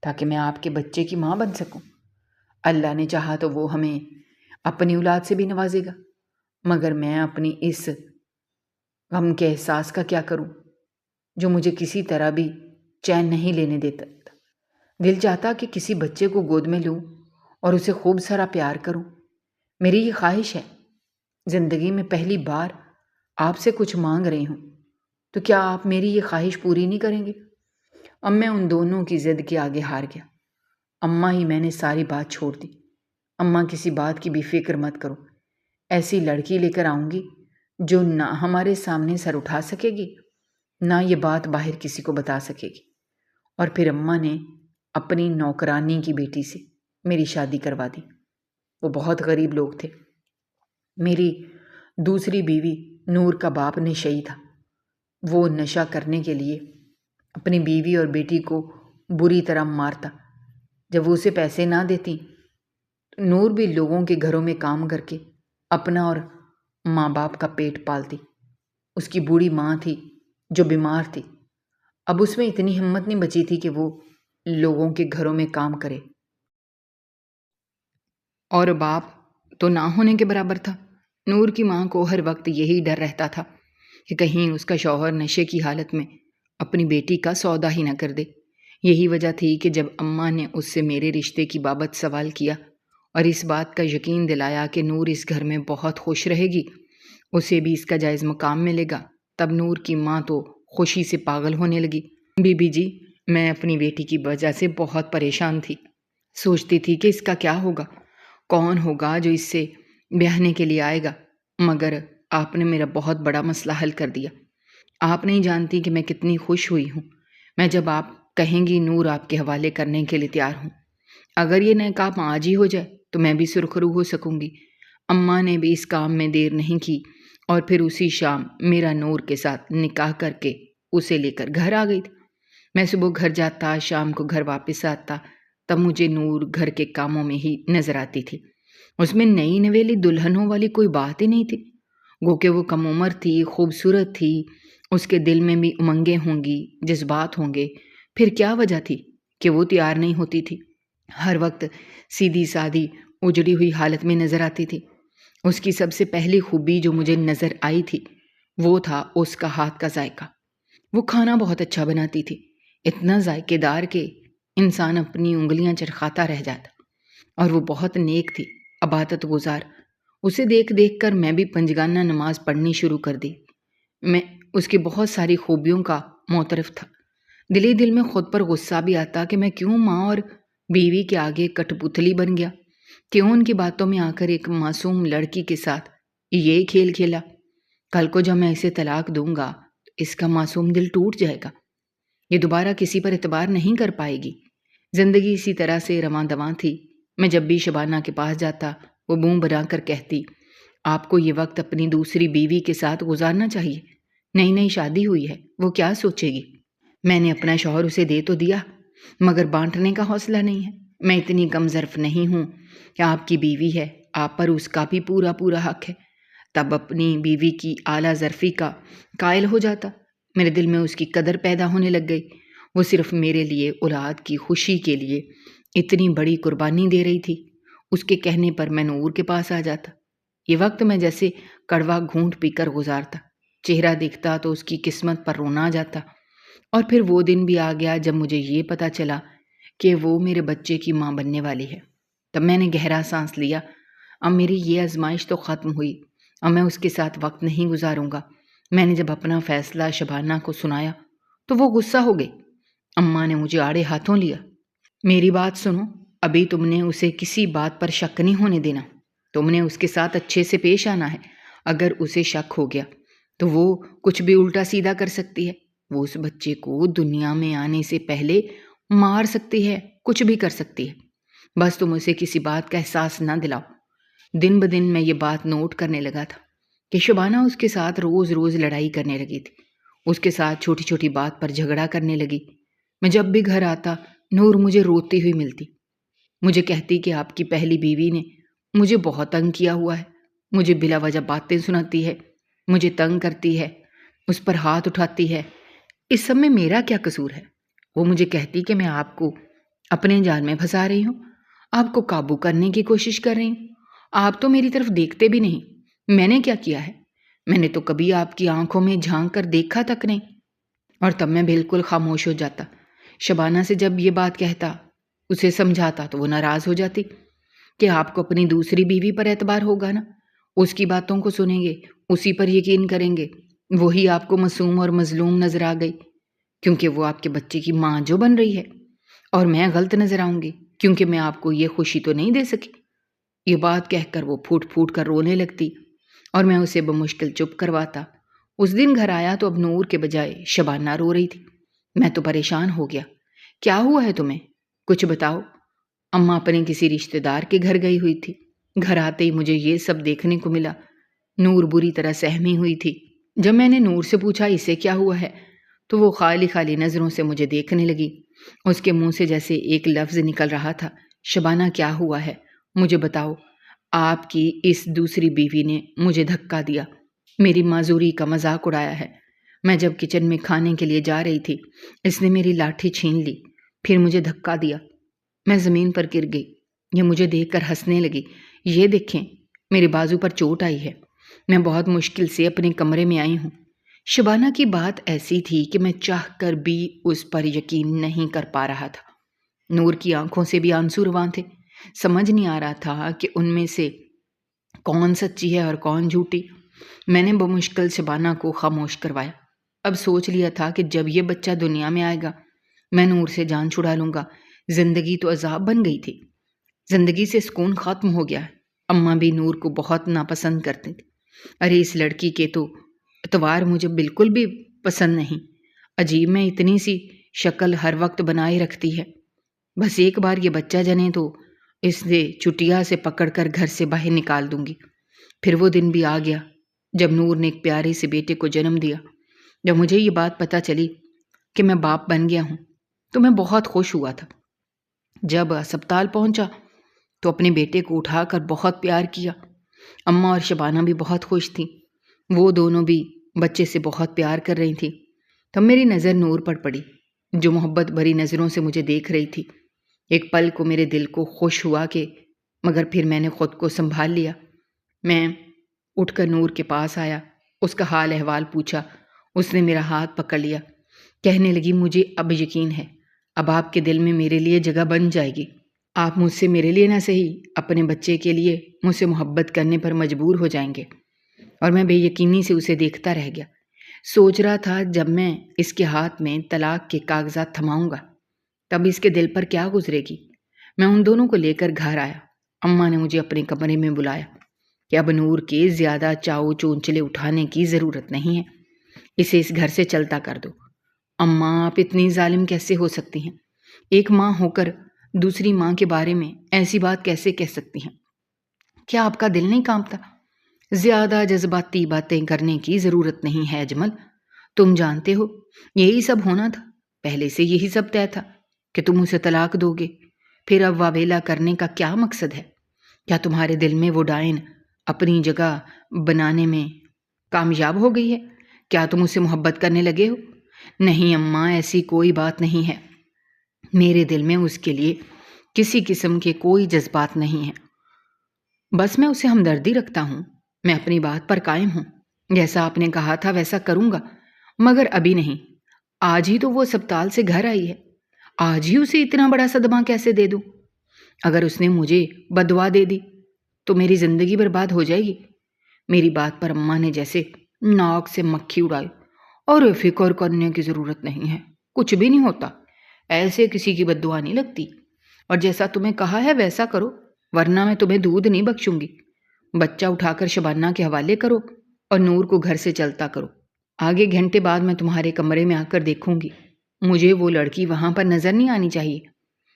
تاکہ میں آپ کے بچے کی ماں بن سکوں۔ اللہ نے چاہا تو وہ ہمیں اپنی اولاد سے بھی نوازے گا، مگر میں اپنی اس غم کے احساس کا کیا کروں جو مجھے کسی طرح بھی چین نہیں لینے دیتا۔ دل چاہتا کہ کسی بچے کو گود میں لوں اور اسے خوب سارا پیار کروں۔ میری یہ خواہش ہے، زندگی میں پہلی بار آپ سے کچھ مانگ رہی ہوں، تو کیا آپ میری یہ خواہش پوری نہیں کریں گے؟ اب میں ان دونوں کی ضد کے آگے ہار گیا۔ اماں ہی میں نے ساری بات چھوڑ دی۔ اماں کسی بات کی بھی فکر مت کرو، ایسی لڑکی لے کر آؤں گی جو نہ ہمارے سامنے سر اٹھا سکے گی، نہ یہ بات باہر کسی کو بتا سکے گی۔ اور پھر اماں نے اپنی نوکرانی کی بیٹی سے میری شادی کروا دی۔ وہ بہت غریب لوگ تھے، میری دوسری بیوی نور کا باپ نشئی تھا۔ وہ نشہ کرنے کے لیے اپنی بیوی اور بیٹی کو بری طرح مارتا۔ جب وہ اسے پیسے نہ دیتی تو نور بھی لوگوں کے گھروں میں کام کر کے اپنا اور ماں باپ کا پیٹ پالتی۔ اس کی بوڑھی ماں تھی جو بیمار تھی۔ اب اس میں اتنی ہمت نہیں بچی تھی کہ وہ لوگوں کے گھروں میں کام کرے، اور باپ تو نہ ہونے کے برابر تھا۔ نور کی ماں کو ہر وقت یہی ڈر رہتا تھا کہ کہیں اس کا شوہر نشے کی حالت میں اپنی بیٹی کا سودا ہی نہ کر دے۔ یہی وجہ تھی کہ جب اماں نے اس سے میرے رشتے کی بابت سوال کیا اور اس بات کا یقین دلایا کہ نور اس گھر میں بہت خوش رہے گی، اسے بھی اس کا جائز مقام ملے گا، تب نور کی ماں تو خوشی سے پاگل ہونے لگی۔ بی بی جی، میں اپنی بیٹی کی وجہ سے بہت پریشان تھی۔ سوچتی تھی کہ اس کا کیا ہوگا، کون ہوگا جو اس سے بیاہنے کے لیے آئے گا، مگر آپ نے میرا بہت بڑا مسئلہ حل کر دیا۔ آپ نہیں جانتی کہ میں کتنی خوش ہوئی ہوں۔ میں جب آپ کہیں گی نور آپ کے حوالے کرنے کے لیے تیار ہوں۔ اگر یہ نئے کام آج ہی ہو جائے تو میں بھی سرخرو ہو سکوں گی۔ اماں نے بھی اس کام میں دیر نہیں کی اور پھر اسی شام میرا نور کے ساتھ نکاح کر کے اسے لے کر گھر آ گئی تھی۔ میں صبح گھر جاتا، شام کو گھر واپس آتا، تب مجھے نور گھر کے کاموں میں ہی نظر آتی تھی۔ اس میں نئی نویلی دلہنوں والی کوئی بات ہی نہیں تھی۔ گو کہ وہ کم عمر تھی، خوبصورت تھی، اس کے دل میں بھی امنگیں ہوں گی، جذبات ہوں گے، پھر کیا وجہ تھی کہ وہ تیار نہیں ہوتی تھی؟ ہر وقت سیدھی سادھی اجڑی ہوئی حالت میں نظر آتی تھی۔ اس کی سب سے پہلی خوبی جو مجھے نظر آئی تھی وہ تھا اس کا ہاتھ کا ذائقہ۔ وہ کھانا بہت اچھا بناتی تھی، اتنا ذائقے دار کہ انسان اپنی انگلیاں چرخاتا رہ جاتا، اور وہ بہت نیک تھی، عبادت گزار۔ اسے دیکھ دیکھ کر میں بھی پنجگانہ نماز پڑھنی شروع کر دی۔ میں اس کی بہت ساری خوبیوں کا معترف تھا۔ دل ہی دل میں خود پر غصہ بھی آتا کہ میں کیوں ماں اور بیوی کے آگے کٹ پتلی بن گیا، کیوں ان کی باتوں میں آ کر ایک معصوم لڑکی کے ساتھ یہ کھیل کھیلا۔ کل کو جب میں اسے طلاق دوں گا تو اس کا معصوم دل ٹوٹ جائے گا، یہ دوبارہ کسی پر اعتبار نہیں کر پائے گی۔ زندگی اسی طرح سے رواں دواں تھی۔ میں جب بھی شبانہ کے پاس جاتا وہ منہ بنا کر کہتی، آپ کو یہ وقت اپنی دوسری بیوی کے ساتھ گزارنا چاہیے، نئی نئی شادی ہوئی ہے، وہ کیا سوچے گی؟ میں نے اپنا شوہر اسے دے تو دیا، مگر بانٹنے کا حوصلہ نہیں ہے۔ میں اتنی کم ظرف نہیں ہوں کہ آپ کی بیوی ہے، آپ پر اس کا بھی پورا پورا حق ہے۔ تب اپنی بیوی کی اعلیٰ ظرفی کا قائل ہو جاتا۔ میرے دل میں اس کی قدر پیدا ہونے لگ گئی۔ وہ صرف میرے لیے، اولاد کی خوشی کے لیے اتنی بڑی قربانی دے رہی تھی۔ اس کے کہنے پر میں نور کے پاس آ جاتا۔ یہ وقت میں جیسے کڑوا گھونٹ پی کر گزارتا۔ چہرہ دیکھتا تو اس کی قسمت پر رونا آ جاتا۔ اور پھر وہ دن بھی آ گیا جب مجھے یہ پتا چلا کہ وہ میرے بچے کی ماں بننے والی ہے۔ تب میں نے گہرا سانس لیا، اب میری یہ آزمائش تو ختم ہوئی، اب میں اس کے ساتھ وقت نہیں گزاروں گا۔ میں نے جب اپنا فیصلہ شبانہ کو سنایا تو وہ غصہ ہو گئی۔ اماں نے مجھے آڑے ہاتھوں لیا۔ میری بات سنو، ابھی تم نے اسے کسی بات پر شک نہیں ہونے دینا۔ تم نے اس کے ساتھ اچھے سے پیش آنا ہے۔ اگر اسے شک ہو گیا تو وہ کچھ بھی الٹا سیدھا کر سکتی ہے۔ وہ اس بچے کو دنیا میں آنے سے پہلے مار سکتی ہے، کچھ بھی کر سکتی ہے۔ بس تم اسے کسی بات کا احساس نہ دلاؤ۔ دن بدن میں یہ بات نوٹ کرنے لگا تھا کہ شبانہ اس کے ساتھ روز روز لڑائی کرنے لگی تھی، اس کے ساتھ چھوٹی چھوٹی بات پر جھگڑا کرنے لگی۔ میں جب بھی گھر آتا نور مجھے روتی ہوئی ملتی، مجھے کہتی کہ آپ کی پہلی بیوی نے مجھے بہت تنگ کیا ہوا ہے، مجھے بلا وجہ باتیں سناتی ہے، مجھے تنگ کرتی ہے، اس پر ہاتھ اٹھاتی ہے۔ اس سب میں میرا کیا قصور ہے؟ وہ مجھے کہتی کہ میں آپ کو اپنے جال میں پھنسا رہی ہوں، آپ کو قابو کرنے کی کوشش کر رہی ہوں۔ آپ تو میری طرف دیکھتے بھی نہیں۔ میں نے کیا کیا ہے؟ میں نے تو کبھی آپ کی آنکھوں میں جھانک کر دیکھا تک نہیں۔ اور تب میں بالکل خاموش ہو جاتا۔ شبانہ سے جب یہ بات کہتا، اسے سمجھاتا تو وہ ناراض ہو جاتی کہ آپ کو اپنی دوسری بیوی پر اعتبار ہوگا نا، اس کی باتوں کو سنیں گے، اسی پر یقین کریں گے، وہی آپ کو معصوم اور مظلوم نظر آ گئی کیونکہ وہ آپ کے بچے کی ماں جو بن رہی ہے، اور میں غلط نظر آؤں گی کیونکہ میں آپ کو یہ خوشی تو نہیں دے سکی۔ یہ بات کہہ کر وہ پھوٹ پھوٹ کر رونے لگتی اور میں اسے بمشکل چپ کرواتا۔ اس دن گھر آیا تو اب نور کے بجائے شبانہ رو رہی تھی۔ میں تو پریشان ہو گیا۔ کیا ہوا ہے تمہیں؟ کچھ بتاؤ۔ اماں اپنے کسی رشتہ دار کے گھر گئی ہوئی تھی۔ گھر آتے ہی مجھے یہ سب دیکھنے کو ملا۔ نور بری طرح سہمی ہوئی تھی۔ جب میں نے نور سے پوچھا اسے کیا ہوا ہے تو وہ خالی خالی نظروں سے مجھے دیکھنے لگی۔ اس کے منہ سے جیسے ایک لفظ نکل رہا تھا، شبانہ کیا ہوا ہے؟ مجھے بتاؤ۔ آپ کی اس دوسری بیوی نے مجھے دھکا دیا، میری معذوری کا مذاق اڑایا ہے۔ میں جب کچن میں کھانے کے لیے جا رہی تھی، اس نے میری لاٹھی چھین لی، پھر مجھے دھکا دیا۔ میں زمین پر گر گئی۔ یہ مجھے دیکھ کر ہنسنے لگی۔ یہ دیکھیں، میرے بازو پر چوٹ آئی ہے، میں بہت مشکل سے اپنے کمرے میں آئی ہوں۔ شبانہ کی بات ایسی تھی کہ میں چاہ کر بھی اس پر یقین نہیں کر پا رہا تھا۔ نور کی آنکھوں سے بھی آنسو رواں تھے۔ سمجھ نہیں آ رہا تھا کہ ان میں سے کون سچی ہے اور کون جھوٹی۔ میں نے بمشکل شبانہ کو خاموش کروایا۔ اب سوچ لیا تھا کہ جب یہ بچہ دنیا میں آئے گا میں نور سے جان چھڑا لوں گا۔ زندگی تو عذاب بن گئی تھی، زندگی سے سکون ختم ہو گیا ہے۔ اماں بھی نور کو بہت ناپسند کرتی تھی۔ ارے اس لڑکی کے تو اتوار مجھے بالکل بھی پسند نہیں۔ عجیب میں اتنی سی شکل ہر وقت بنائے رکھتی ہے۔ بس ایک بار یہ بچہ جنے تو اس سے چٹیا سے پکڑ کر گھر سے باہر نکال دوں گی۔ پھر وہ دن بھی آ گیا جب نور نے ایک پیارے سے بیٹے کو جنم دیا۔ جب مجھے یہ بات پتہ چلی کہ میں باپ بن گیا ہوں تو میں بہت خوش ہوا تھا۔ جب ہسپتال پہنچا تو اپنے بیٹے کو اٹھا کر بہت پیار کیا۔ اماں اور شبانہ بھی بہت خوش تھیں، وہ دونوں بھی بچے سے بہت پیار کر رہی تھیں۔ تب میری نظر نور پر پڑی جو محبت بھری نظروں سے مجھے دیکھ رہی تھی۔ ایک پل کو میرے دل کو خوش ہوا کہ مگر پھر میں نے خود کو سنبھال لیا۔ میں اٹھ کر نور کے پاس آیا، اس کا حال احوال پوچھا۔ اس نے میرا ہاتھ پکڑ لیا، کہنے لگی مجھے اب یقین ہے، اب آپ کے دل میں میرے لیے جگہ بن جائے گی۔ آپ مجھ سے میرے لیے نہ صحیح اپنے بچے کے لیے مجھ سے محبت کرنے پر مجبور ہو جائیں گے۔ اور میں بے یقینی سے اسے دیکھتا رہ گیا۔ سوچ رہا تھا جب میں اس کے ہاتھ میں طلاق کے کاغذات تھماؤں گا تب اس کے دل پر کیا گزرے گی۔ میں ان دونوں کو لے کر گھر آیا۔ اماں نے مجھے اپنے کمرے میں بلایا کہ اب نور کے زیادہ چاؤ چونچلے اٹھانے کی ضرورت نہیں ہے، اسے اس گھر سے چلتا کر دو۔ اماں آپ اتنی ظالم کیسے ہو سکتی ہیں؟ ایک ماں ہو کر دوسری ماں کے بارے میں ایسی بات کیسے کہہ سکتی ہیں؟ کیا آپ کا دل نہیں کانپتا؟ زیادہ جذباتی باتیں کرنے کی ضرورت نہیں ہے اجمل، تم جانتے ہو یہی سب ہونا تھا، پہلے سے یہی سب طے تھا کہ تم اسے طلاق دو گے۔ پھر اب واویلا کرنے کا کیا مقصد ہے؟ کیا تمہارے دل میں وہ ڈائن اپنی جگہ بنانے میں کامیاب ہو گئی ہے؟ کیا تم اسے محبت کرنے لگے ہو؟ نہیں اماں، ایسی کوئی بات نہیں ہے، میرے دل میں اس کے لیے کسی قسم کے کوئی جذبات نہیں ہیں، بس میں اسے ہمدردی رکھتا ہوں۔ میں اپنی بات پر قائم ہوں، جیسا آپ نے کہا تھا ویسا کروں گا، مگر ابھی نہیں۔ آج ہی تو وہ اسپتال سے گھر آئی ہے، آج ہی اسے اتنا بڑا صدمہ کیسے دے دوں؟ اگر اس نے مجھے بددعا دے دی تو میری زندگی برباد ہو جائے گی۔ میری بات پر اماں نے جیسے ناک سے مکھی اڑائی۔ اور فکر کرنے کی ضرورت نہیں ہے، کچھ بھی نہیں ہوتا، ایسے کسی کی بددعا نہیں لگتی، اور جیسا تمہیں کہا ہے ویسا کرو، ورنہ میں تمہیں دودھ نہیں بخشوں گی۔ بچہ اٹھا کر شبانہ کے حوالے کرو اور نور کو گھر سے چلتا کرو۔ آگے گھنٹے بعد میں تمہارے کمرے میں آ کر دیکھوں گی، مجھے وہ لڑکی وہاں پر نظر نہیں آنی چاہیے،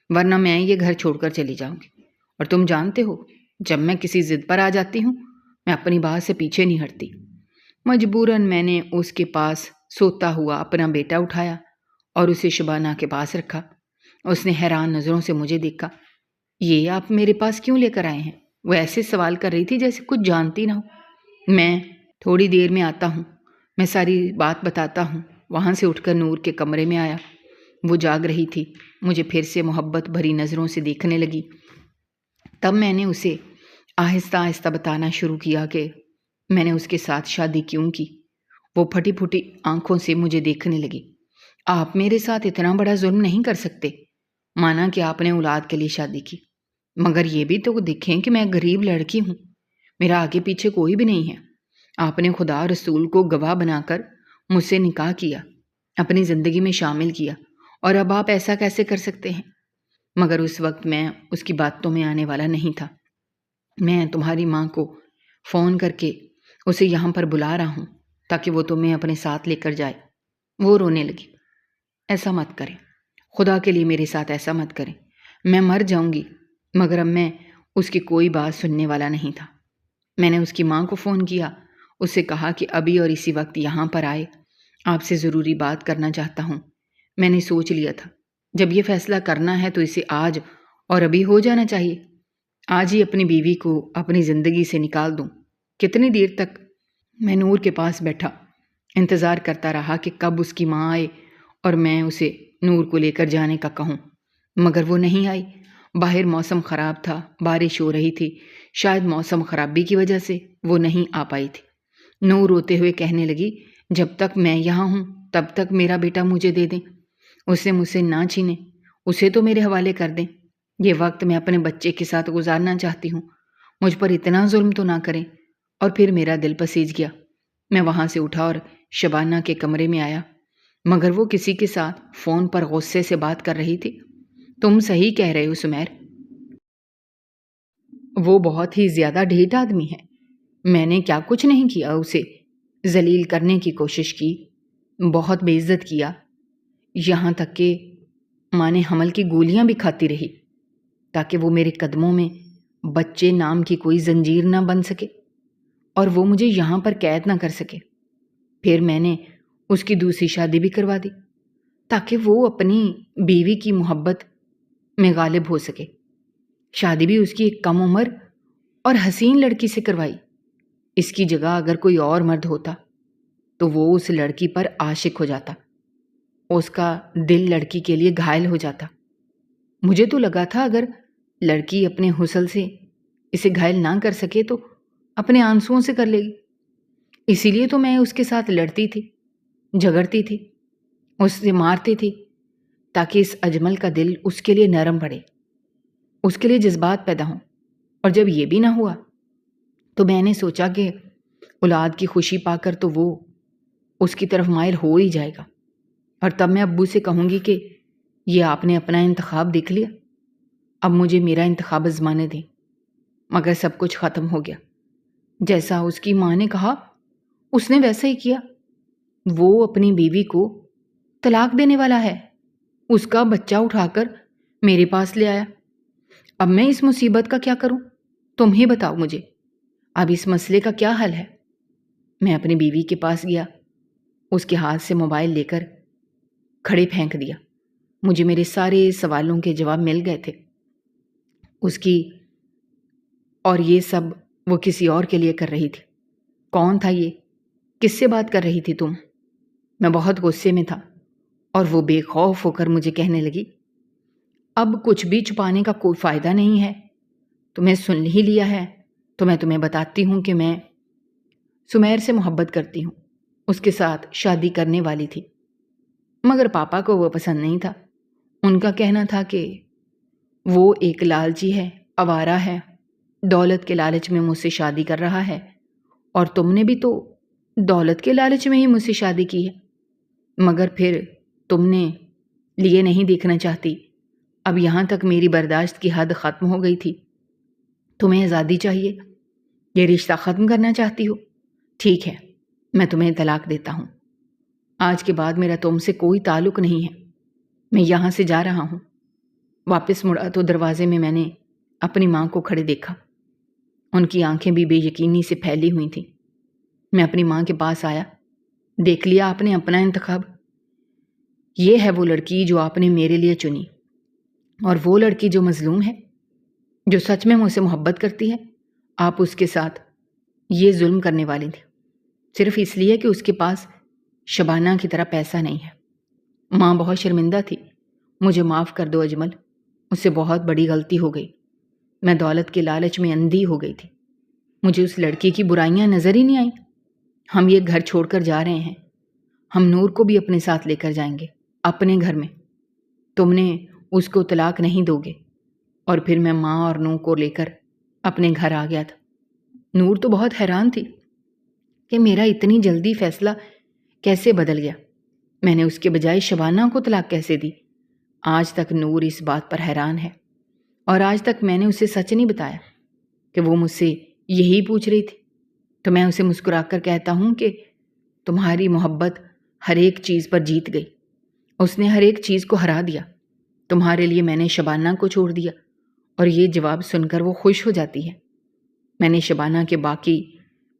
ورنہ میں یہ گھر چھوڑ کر چلی جاؤں گی۔ اور تم جانتے ہو جب میں کسی ضد پر آ جاتی ہوں میں اپنی بات سے پیچھے نہیں ہٹتی۔ مجبوراً میں نے اس کے پاس سوتا ہوا اپنا بیٹا اٹھایا اور اسے شبانہ کے پاس رکھا۔ اس نے حیران نظروں سے مجھے دیکھا۔ یہ آپ میرے پاس کیوں لے کر آئے ہیں؟ وہ ایسے سوال کر رہی تھی جیسے کچھ جانتی نہ ہو۔ میں تھوڑی دیر میں آتا ہوں، میں ساری بات بتاتا ہوں۔ وہاں سے اٹھ کر نور کے کمرے میں آیا۔ وہ جاگ رہی تھی، مجھے پھر سے محبت بھری نظروں سے دیکھنے لگی۔ تب میں نے اسے آہستہ آہستہ بتانا شروع کیا کہ میں نے اس کے ساتھ شادی کیوں کی۔ وہ پھٹی پھٹی آنکھوں سے مجھے دیکھنے لگی۔ آپ میرے ساتھ اتنا بڑا ظلم نہیں کر سکتے، مانا کہ آپ نے اولاد کے لیے شادی کی، مگر یہ بھی تو دیکھیں کہ میں غریب لڑکی ہوں، میرا آگے پیچھے کوئی بھی نہیں ہے۔ آپ نے خدا رسول کو گواہ بنا کر مجھ سے نکاح کیا، اپنی زندگی میں شامل کیا، اور اب آپ ایسا کیسے کر سکتے ہیں؟ مگر اس وقت میں اس کی باتوں میں آنے والا نہیں تھا۔ میں تمہاری ماں کو فون کر کے اسے یہاں پر بلا رہا ہوں تاکہ وہ تمہیں اپنے ساتھ لے کر جائے۔ وہ رونے لگی۔ ایسا مت کریں، خدا کے لیے میرے ساتھ ایسا مت کریں، میں مر جاؤں گی۔ مگر اب میں اس کی کوئی بات سننے والا نہیں تھا۔ میں نے اس کی ماں کو فون کیا اسے کہا کہ ابھی اور اسی وقت یہاں پر آئے، آپ سے ضروری بات کرنا چاہتا ہوں۔ میں نے سوچ لیا تھا جب یہ فیصلہ کرنا ہے تو اسے آج اور ابھی ہو جانا چاہیے۔ آج ہی اپنی بیوی کو اپنی زندگی سے نکال دوں۔ کتنی دیر تک؟ میں نور کے پاس بیٹھا انتظار کرتا رہا کہ کب اس کی ماں آئے اور میں اسے نور کو لے کر جانے کا کہوں، مگر وہ نہیں آئی۔ باہر موسم خراب تھا، بارش ہو رہی تھی، شاید موسم خرابی کی وجہ سے وہ نہیں آ پائی تھی۔ نور روتے ہوئے کہنے لگی، جب تک میں یہاں ہوں تب تک میرا بیٹا مجھے دے دیں، اسے مجھ سے نہ چھینیں، اسے تو میرے حوالے کر دیں۔ یہ وقت میں اپنے بچے کے ساتھ گزارنا چاہتی ہوں، مجھ پر اتنا ظلم تو نہ کریں۔ اور پھر میرا دل پسیج گیا۔ میں وہاں سے اٹھا اور شبانہ کے کمرے میں آیا، مگر وہ کسی کے ساتھ فون پر غصے سے بات کر رہی تھی۔ تم صحیح کہہ رہے ہو سمیر، وہ بہت ہی زیادہ ڈھیٹ آدمی ہے۔ میں نے کیا کچھ نہیں کیا، اسے ذلیل کرنے کی کوشش کی، بہت بے عزت کیا، یہاں تک کہ ماں نے حمل کی گولیاں بھی کھاتی رہی تاکہ وہ میرے قدموں میں بچے نام کی کوئی زنجیر نہ بن سکے اور وہ مجھے یہاں پر قید نہ کر سکے۔ پھر میں نے اس کی دوسری شادی بھی کروا دی تاکہ وہ اپنی بیوی کی محبت میں غالب ہو سکے۔ شادی بھی اس کی ایک کم عمر اور حسین لڑکی سے کروائی۔ اس کی جگہ اگر کوئی اور مرد ہوتا تو وہ اس لڑکی پر عاشق ہو جاتا، اس کا دل لڑکی کے لیے گھائل ہو جاتا۔ مجھے تو لگا تھا اگر لڑکی اپنے حسن سے اسے گھائل نہ کر سکے تو اپنے آنسوؤں سے کر لے گی۔ اسی لیے تو میں اس کے ساتھ لڑتی تھی، جھگڑتی تھی، اس سے مارتی تھی تاکہ اس اجمل کا دل اس کے لیے نرم پڑے، اس کے لیے جذبات پیدا ہوں۔ اور جب یہ بھی نہ ہوا تو میں نے سوچا کہ اولاد کی خوشی پا کر تو وہ اس کی طرف مائل ہو ہی جائے گا، اور تب میں ابو سے کہوں گی کہ یہ آپ نے اپنا انتخاب دیکھ لیا، اب مجھے میرا انتخاب آزمانے دیں۔ مگر سب کچھ ختم ہو گیا۔ جیسا اس کی ماں نے کہا اس نے ویسا ہی کیا۔ وہ اپنی بیوی کو طلاق دینے والا ہے، اس کا بچہ اٹھا کر میرے پاس لے آیا۔ اب میں اس مصیبت کا کیا کروں؟ تم ہی بتاؤ مجھے، اب اس مسئلے کا کیا حل ہے؟ میں اپنی بیوی کے پاس گیا، اس کے ہاتھ سے موبائل لے کر کھڑے پھینک دیا۔ مجھے میرے سارے سوالوں کے جواب مل گئے تھے۔ اس کی اور یہ سب وہ کسی اور کے لیے کر رہی تھی۔ کون تھا یہ؟ کس سے بات کر رہی تھی تم؟ میں بہت غصے میں تھا اور وہ بے خوف ہو کر مجھے کہنے لگی، اب کچھ بھی چھپانے کا کوئی فائدہ نہیں ہے، تمہیں سن ہی لیا ہے تو میں تمہیں بتاتی ہوں کہ میں سمیر سے محبت کرتی ہوں، اس کے ساتھ شادی کرنے والی تھی، مگر پاپا کو وہ پسند نہیں تھا۔ ان کا کہنا تھا کہ وہ ایک لالچی ہے، آوارہ ہے، دولت کے لالچ میں مجھ سے شادی کر رہا ہے، اور تم نے بھی تو دولت کے لالچ میں ہی مجھ سے شادی کی ہے، مگر پھر تم نے لیے نہیں دیکھنا چاہتی۔ اب یہاں تک میری برداشت کی حد ختم ہو گئی تھی، تمہیں آزادی چاہیے، یہ رشتہ ختم کرنا چاہتی ہو؟ ٹھیک ہے، میں تمہیں طلاق دیتا ہوں، آج کے بعد میرا تم سے کوئی تعلق نہیں ہے، میں یہاں سے جا رہا ہوں۔ واپس مڑا تو دروازے میں میں نے اپنی ماں کو کھڑے دیکھا، ان کی آنکھیں بھی بے یقینی سے پھیلی ہوئی تھیں۔ میں اپنی ماں کے پاس آیا، دیکھ لیا آپ نے اپنا انتخاب، یہ ہے وہ لڑکی جو آپ نے میرے لیے چنی، اور وہ لڑکی جو مظلوم ہے، جو سچ میں مجھ سے محبت کرتی ہے، آپ اس کے ساتھ یہ ظلم کرنے والی تھی، صرف اس لیے کہ اس کے پاس شبانہ کی طرح پیسہ نہیں ہے۔ ماں بہت شرمندہ تھی، مجھے معاف کر دو اجمل، مجھ سے بہت بڑی غلطی ہو گئی، میں دولت کے لالچ میں اندھی ہو گئی تھی، مجھے اس لڑکی کی برائیاں نظر ہی نہیں آئیں۔ ہم یہ گھر چھوڑ کر جا رہے ہیں، ہم نور کو بھی اپنے ساتھ لے کر جائیں گے اپنے گھر میں، تم نے اس کو طلاق نہیں دو گے۔ اور پھر میں ماں اور نور کو لے کر اپنے گھر آ گیا تھا۔ نور تو بہت حیران تھی کہ میرا اتنی جلدی فیصلہ کیسے بدل گیا، میں نے اس کے بجائے شبانہ کو طلاق کیسے دی۔ آج تک نور اس بات پر حیران ہے، اور آج تک میں نے اسے سچ نہیں بتایا کہ وہ مجھ سے یہی پوچھ رہی تھی، تو میں اسے مسکرا کر کہتا ہوں کہ تمہاری محبت ہر ایک چیز پر جیت گئی، اس نے ہر ایک چیز کو ہرا دیا، تمہارے لیے میں نے شبانہ کو چھوڑ دیا۔ اور یہ جواب سن کر وہ خوش ہو جاتی ہے۔ میں نے شبانہ کے باقی